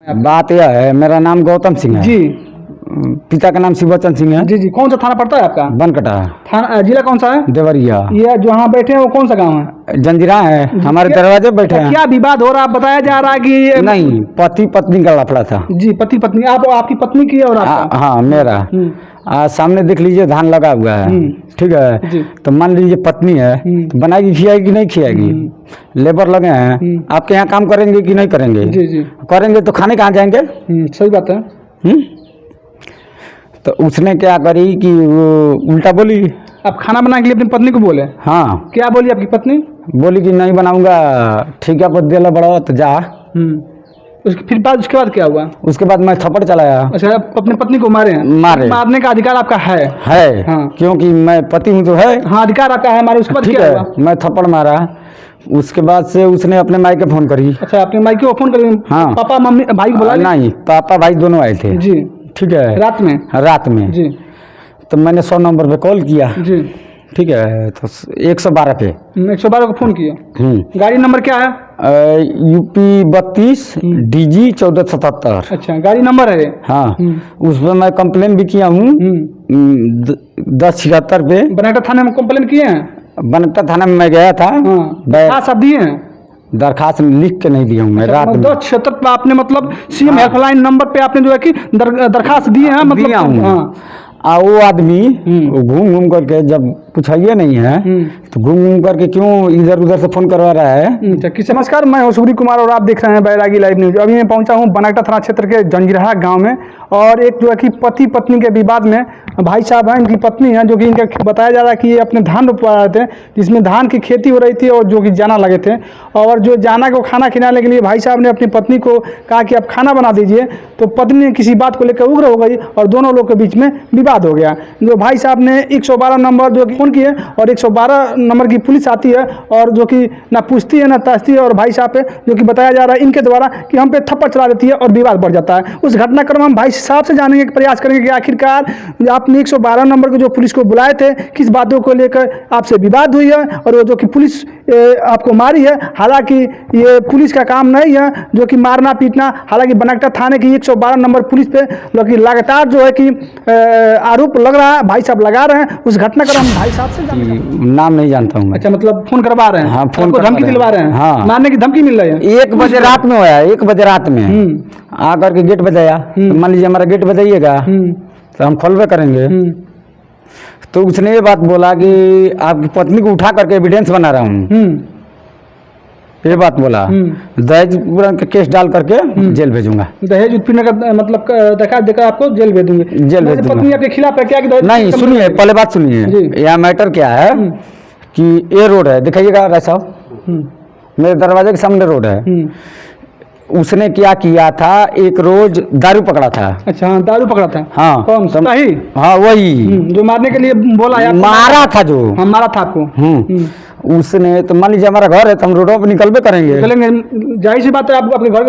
बात यह है, मेरा नाम गौतम सिंह है जी। पिता का नाम शिवचंद सिंह है। जी जी। कौन सा थाना पड़ता है आपका? बनकटा। थाना जिला कौन सा है? देवरिया। ये जो यहाँ बैठे हैं वो कौन सा गांव है? जंजीरा है, हमारे दरवाजे बैठे हैं। क्या विवाद हो रहा है? बताया जा रहा है कि नहीं, पति पत्नी का लफड़ा था। जी, पति पत्नी। आपकी पत्नी की और आपका? हाँ, मेरा। सामने देख लीजिए धान लगा हुआ है, ठीक है। जी। तो मान लीजिए पत्नी है, तो बनाएगी खिलाएगी कि नहीं खिलाएगी? लेबर लगे हैं, आपके यहाँ काम करेंगे कि नहीं करेंगे? जी जी। करेंगे तो खाने कहाँ जाएंगे? सही बात है। तो उसने क्या करी कि वो उल्टा बोली। आप खाना बनाने के लिए अपनी पत्नी को बोले? हाँ। क्या बोली आपकी पत्नी? बोली कि नहीं बनाऊंगा, ठीक है, पर दिला बड़ा तो जा। उसके बाद क्या हुआ? उसके बाद मैं थप्पड़ चलाया। अच्छा, आप अपनी पत्नी को मारे हैं? मारे। मारने का अधिकार आपका है? हाँ। क्योंकि मैं पति हूँ तो है। हाँ, अधिकार आपका है मारे। उसके बाद क्या हुआ? मैं थप्पड़ मारा, उसके बाद से उसने अपने माई के फोन करी। अच्छा, अपने माई को फोन करी? हाँ। पापा मम्मी भाई को बुला? नहीं, पापा भाई दोनों आए थे। जी, ठीक है। रात में? रात में जी। तो मैंने 100 नंबर पे कॉल किया। जी, ठीक है। तो 112 पे 112 को फोन किया। गाड़ी नंबर क्या है? UP 32 DG 1477। अच्छा, गाड़ी नंबर है? हाँ। उस पर मैं कंप्लेन भी किया हूँ 1076 पे। बनकटा थाने में कंप्लेन किए हैं? बनकटा थाना में मैं गया था। दरखास्त आप दिए हैं? दरखास्त लिख के नहीं दिया हूँ मैं। रात में 1076 पे आपने मतलब सीएम हेल्पलाइन नंबर पे आपने जो है कि दरखास्त दिए हैं? मतलब दिया हूँ। वो आदमी घूम घूम करके, जब पूछाइए नहीं है तो घूम घूम करके क्यों इधर उधर से फोन करवा रहा है। नमस्कार, मैं हूं सूरी कुमार और आप देख रहे हैं बैरागी लाइव न्यूज। अभी मैं पहुंचा हूं बनकटा थाना क्षेत्र के जंजीरा गांव में, और एक जो है कि पति पत्नी के विवाद में भाई साहब हैं, इनकी पत्नी है, जो कि इनका बताया जा रहा है कि ये अपने धान रोपवा रहे थे, जिसमें धान की खेती हो रही थी, और जो कि जाना लगे थे, और जो जाना को खाना खिलाने के लिए भाई साहब ने अपनी पत्नी को कहा कि आप खाना बना दीजिए, तो पत्नी ने किसी बात को लेकर उग्र हो गई और दोनों लोग के बीच में विवाद हो गया। जो भाई साहब ने 112 नंबर जो कि फोन किए, और 112 नंबर की पुलिस आती है, और जो कि ना पूछती है ना ताछती है, और भाई साहब पे जो कि बताया जा रहा है इनके द्वारा कि हम पे थप्पड़ चला देती है और विवाद बढ़ जाता है। उस घटनाक्रम हम भाई साहब से जानने का प्रयास करेंगे कि आखिरकार आपने 112 नंबर के जो पुलिस को बुलाए थे, किस बातों को लेकर आपसे विवाद हुई है, और वो जो कि पुलिस आपको मारी है। हालांकि ये पुलिस का काम नहीं है जो कि मारना पीटना। हालांकि बनकटा थाने की 112 नंबर पुलिस पे लगातार जो है कि आरोप लग रहा है, भाई साहब लगा रहे हैं। उस घटनाक्रम हम भाई साहब से नाम नहीं जानता हूँ। अच्छा, मतलब फोन करवा रहे हैं? हाँ, फोन को धमकी दिलवा रहे हैं? हाँ। मारने की धमकी मिल रही है? 1 बजे रात में होया। 1 बजे रात में आकर के गेट बजाया। मान लीजिए हमारा गेट बजाइएगा तो हम खोलवे करेंगे। तो उसने ये बात बोला कि आपकी पत्नी को उठा करके एविडेंस बना रहा हूँ, ये बात बोला। दहेज का केस डाल करके जेल भेजूंगा। दहेज उत्पीड़न का मतलब दरखास्त देकर आपको जेल भेज दूंगे? जेल भेज दूंगा। पत्नी आपके खिलाफ है क्या कि नहीं, सुनिए, पहले बात सुनिए। यह मैटर क्या है कि ये रोड है, दिखाइएगा राय साहब, मेरे दरवाजे के सामने रोड है। उसने क्या किया था, एक रोज दारू पकड़ा था। अच्छा, दारू पकड़ा था? हाँ। कौन सा? हाँ, वही जो मारने के लिए बोला या मारा था? जो मारा था आपको उसने। तो मान लीजिए हमारा घर है, तो हम रोडों पर निकलबे करेंगे। जाहिर सी बात है, आपको आपके घर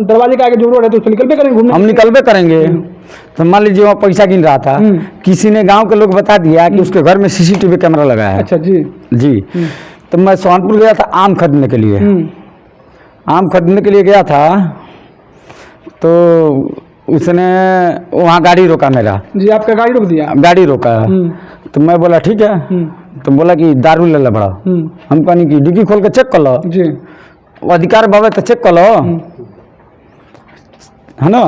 दरवाजे के आगे जो रोड है तो उस निकलबे करेंगे, हम निकलबे करेंगे। तो मान लीजिए वहाँ पैसा गिन रहा था, किसी ने गाँव के लोग बता दिया कि उसके घर में CCTV कैमरा लगा है। अच्छा जी। जी। तो मैं सोनपुर गया था आम खरीदने के लिए। आम खरीदने के लिए गया था, तो उसने वहाँ गाड़ी रोका मेरा। जी, आपका गाड़ी रोक दिया? गाड़ी रोका। तो मैं बोला ठीक है। तो बोला कि दारू ले ला बड़ा। हम कहनी कि डिग्गी खोल के चेक कर लो। जी। अधिकार बाबा तो चेक कर लो, है ना।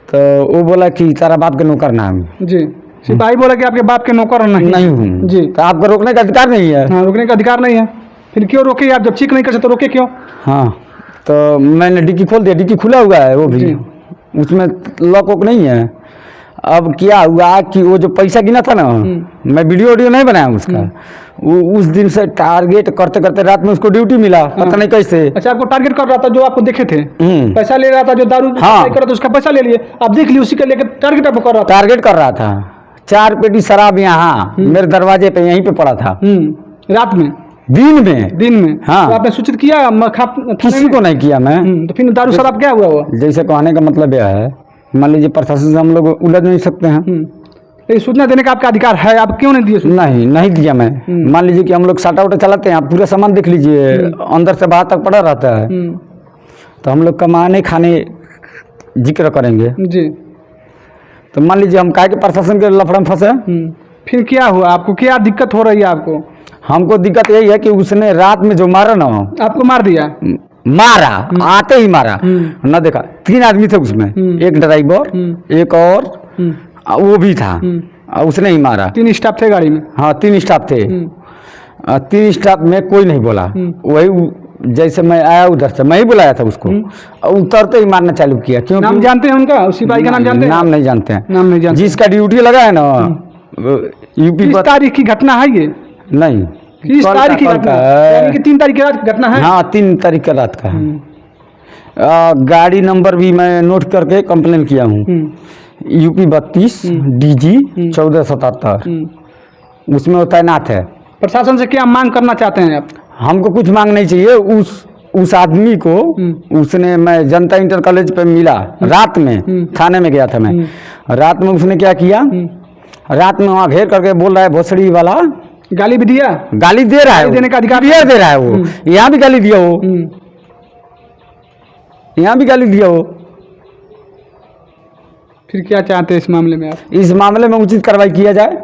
तो वो बोला कि तारा बाप के नौकर ना हम। जी। सिपाही बोला कि आपके बाप के नौकर नहीं हूँ। जी। तो आपको रोकने का अधिकार नहीं है? हाँ, रोकने का अधिकार नहीं है। फिर क्यों रोके आप? जब चेक नहीं कर सकते तो रोके क्यों? हाँ, तो मैंने डिक्की खोल दिया, डिक्की खुला हुआ है वो भी, उसमें लॉक वॉक नहीं है। अब क्या हुआ कि वो जो पैसा गिना था ना, मैं वीडियो नहीं बनाया उसका। उस दिन से टारगेट करते करते रात में उसको ड्यूटी मिला, पता नहीं कैसे। अच्छा, आपको टारगेट कर रहा था, जो आपको देखे थे पैसा ले रहा था, जो दारू कर रहा था उसका पैसा ले लिए, आप देख लिए, उसी के लेकर टारगेट आपको कर रहा था? टारगेट कर रहा था। 4 पेटी शराब यहाँ मेरे दरवाजे पे यहीं पे पड़ा था। रात में? दिन में। हाँ। तो आपने सूचित किया? किसी को नहीं किया मैं। तो फिर दारू शराब क्या हुआ? वो जैसे कहने का मतलब यह है, मान लीजिए प्रशासन से हम लोग उलझ नहीं सकते हैं। सूचना देने का आपका अधिकार है, आप क्यों नहीं दिए? नहीं दिया मैं। मान लीजिए कि हम लोग साटा उटा चलाते हैं, आप पूरा सामान देख लीजिए, अंदर से बाहर तक पड़ा रहता है। तो हम लोग कमाने खाने जिक्र करेंगे जी। तो मान लीजिए हम काहे के प्रशासन के लफड़ा में फंसे। फिर क्या हुआ, आपको क्या दिक्कत हो रही है आपको? हमको दिक्कत यही है कि उसने रात में जो मारा ना, आपको मार दिया? मारा, आते ही मारा ना, देखा 3 आदमी थे उसमें, एक ड्राइवर एक और वो भी था, उसने ही मारा। 3 स्टाफ थे गाड़ी में? हाँ 3 स्टाफ थे। 3 स्टाफ में कोई नहीं बोला। वही जैसे मैं आया उधर से मैं ही बुलाया था उसको, उतरते ही मारना चालू किया। क्यों? नाम जानते हैं उनका? उस सिपाही का नाम जानते हैं? नाम नहीं जानते हैं। नाम नहीं जानते। जिसका ड्यूटी लगा है ना यूपी। किस तारीख की घटना है ये? नहीं, किस तारीख की घटना? यानी कि 3 तारीख की रात घटना है? हाँ 3 तारीख का रात का है। गाड़ी नंबर भी मैं नोट करके कंप्लेन किया हूँ, यूपी 32 DG 1477, उसमें तैनात है। प्रशासन से क्या मांग करना चाहते हैं आप? हमको कुछ मांग नहीं चाहिए। उस आदमी को उसने, मैं जनता इंटर कॉलेज पे मिला रात में, थाने में गया था मैं, रात में उसने क्या किया, रात में वहाँ घेर करके बोल रहा है भोसड़ी वाला, गाली भी दिया? गाली दे रहा है, देने का अधिकार दे रहा है वो। यहाँ भी गाली दिया वो, यहाँ भी गाली दिया वो। फिर क्या चाहते हैं इस मामले में आप? इस मामले में उचित कार्रवाई किया जाए,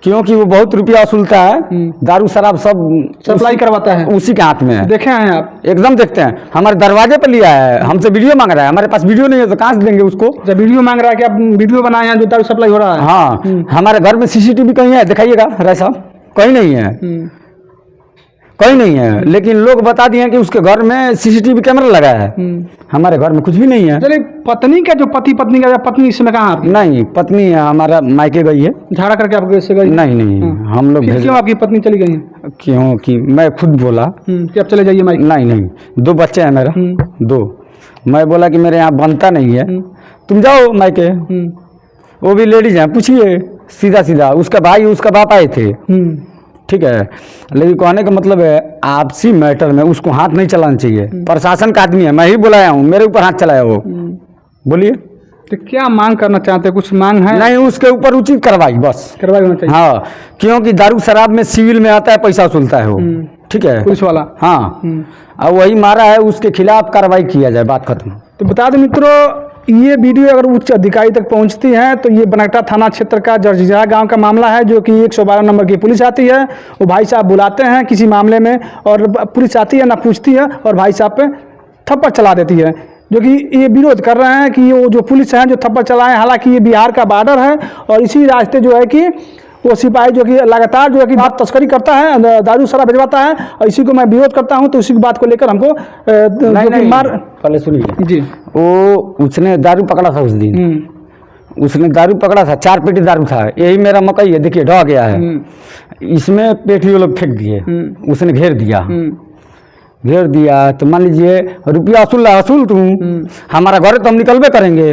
क्योंकि वो बहुत रुपया वसूलता है, दारू शराब सब सप्लाई करवाता है, उसी के हाथ में है। देखे हैं आप? एकदम देखते हैं, हमारे दरवाजे पर लिया है, हमसे वीडियो मांग रहा है। हमारे पास वीडियो नहीं है तो कहाँ से देंगे उसको? जब वीडियो मांग रहा है कि आप वीडियो बनाए हैं जो दारू सप्लाई हो रहा है? हाँ, हमारे घर में CCTV कहीं है? दिखाइएगा राय साहब, कहीं नहीं है, कहीं नहीं है। लेकिन लोग बता दिए कि उसके घर में CCTV कैमरा लगा है, हमारे घर में कुछ भी नहीं है। चलिए, पत्नी का जो पत्नी का पत्नी इसमें कहाँ आपकी? नहीं, पत्नी हमारा मायके गई है। झाड़ा करके आपको इससे गई? नहीं, हम लोग क्यों आपकी पत्नी चली गई है? क्योंकि मैं खुद बोला कि आप चले जाइए मायके। नहीं, 2 बच्चे हैं मेरा, 2। मैं बोला कि मेरे यहाँ बनता नहीं है, तुम जाओ मायके। वो भी लेडीज हैं, पूछिए सीधा। उसका भाई उसका बाप आए थे, ठीक है। लेकिन कहने का मतलब है आपसी मैटर में उसको हाथ नहीं चलाना चाहिए। प्रशासन का आदमी है, मैं ही बुलाया हूँ, मेरे ऊपर हाथ चलाया वो। बोलिए, तो क्या मांग करना चाहते हैं? कुछ मांग है? नहीं, उसके ऊपर उचित कार्रवाई, बस कार्रवाई होना चाहिए। हाँ, क्योंकि दारू शराब में सिविल में आता है, पैसा वसूलता है वो, ठीक है, पुलिस वाला। हाँ, अब वही मारा है, उसके खिलाफ कार्रवाई किया जाए, बात खत्म। तो बता दें मित्रों, ये वीडियो अगर उच्च अधिकारी तक पहुंचती है तो ये बनकटा थाना क्षेत्र का जर्जिया गांव का मामला है, जो कि 112 नंबर की पुलिस आती है। वो भाई साहब बुलाते हैं किसी मामले में, और पुलिस आती है ना, पूछती है, और भाई साहब पे थप्पड़ चला देती है, जो कि ये विरोध कर रहे हैं कि ये जो पुलिस है जो थप्पड़ चलाएं। हालांकि ये बिहार का बॉर्डर है, और इसी रास्ते जो है कि वो सिपाही जो कि लगातार जो है कि बात तस्करी करता है, दारू शराब भिजवाता है, और इसी को मैं विरोध करता हूं। तो इसी की बात को लेकर हमको पहले सुनिए जी। उसने दारू पकड़ा था उस दिन, उसने दारू पकड़ा था, 4 पेटी दारू था। यही मेरा मकई है, देखिए ढह गया है, इसमें पेटी वो लोग फेंक दिए, उसने घेर दिया। तो मान लीजिए रुपया वसूल तुम, हमारा घर तो हम निकलबे करेंगे,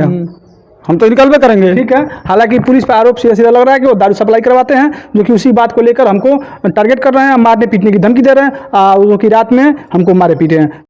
हम तो निकलबे करेंगे, ठीक है। हालांकि पुलिस पर आरोप सीधा लग रहा है कि वो दारू सप्लाई करवाते हैं, जो कि उसी बात को लेकर हमको टारगेट कर रहे हैं, मारने पीटने की धमकी दे रहे हैं, जो कि रात में हमको मारे पीटे हैं।